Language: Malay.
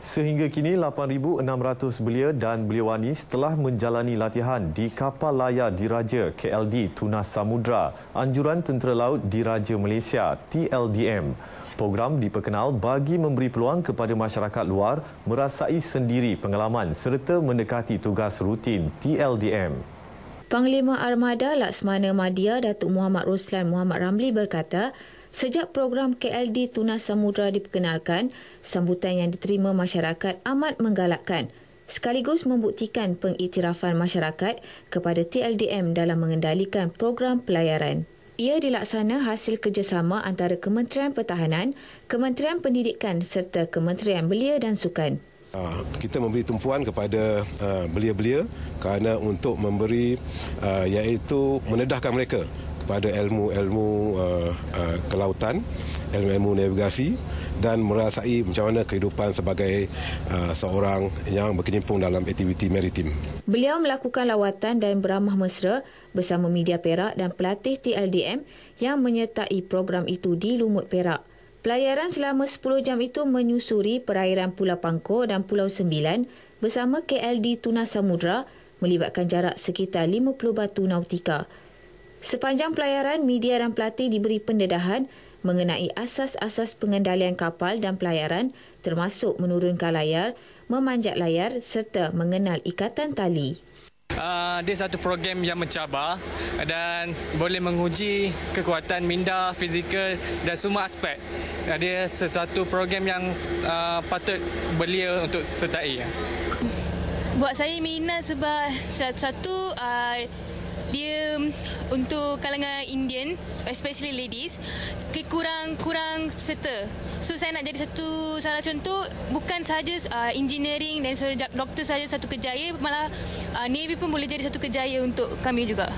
Sehingga kini, 8,600 belia dan beliawanis telah menjalani latihan di kapal layar diraja KLD Tunas Samudra, Anjuran Tentera Laut Diraja Malaysia TLDM. Program diperkenal bagi memberi peluang kepada masyarakat luar merasai sendiri pengalaman serta mendekati tugas rutin TLDM. Panglima Armada Laksmana Madya Datuk Muhammad Roslan Muhammad Ramli berkata, sejak program KLD Tunas Samudra diperkenalkan, sambutan yang diterima masyarakat amat menggalakkan sekaligus membuktikan pengiktirafan masyarakat kepada TLDM dalam mengendalikan program pelayaran. Ia dilaksana hasil kerjasama antara Kementerian Pertahanan, Kementerian Pendidikan serta Kementerian Belia dan Sukan. Kita memberi tumpuan kepada belia-belia kerana untuk memberi iaitu menedahkan mereka kepada ilmu-ilmu kelautan, ilmu-ilmu navigasi dan merasai macam mana kehidupan sebagai seorang yang berkecimpung dalam aktiviti maritim. Beliau melakukan lawatan dan beramah mesra bersama media Perak dan pelatih TLDM yang menyertai program itu di Lumut Perak. Pelayaran selama 10 jam itu menyusuri perairan Pulau Pangkor dan Pulau Sembilan bersama KLD Tunas Samudra melibatkan jarak sekitar 50 batu nautika. Sepanjang pelayaran, media dan pelatih diberi pendedahan mengenai asas-asas pengendalian kapal dan pelayaran termasuk menurunkan layar, memanjat layar serta mengenal ikatan tali. Dia satu program yang mencabar dan boleh menguji kekuatan minda, fizikal dan semua aspek. Dia sesuatu program yang patut belia untuk sertai. Buat saya minat sebab satu dia untuk kalangan Indian, especially ladies, kurang peserta. So saya nak jadi satu salah contoh, bukan sahaja engineering dan doktor saja satu kerjaya, malah Navy pun boleh jadi satu kerjaya untuk kami juga.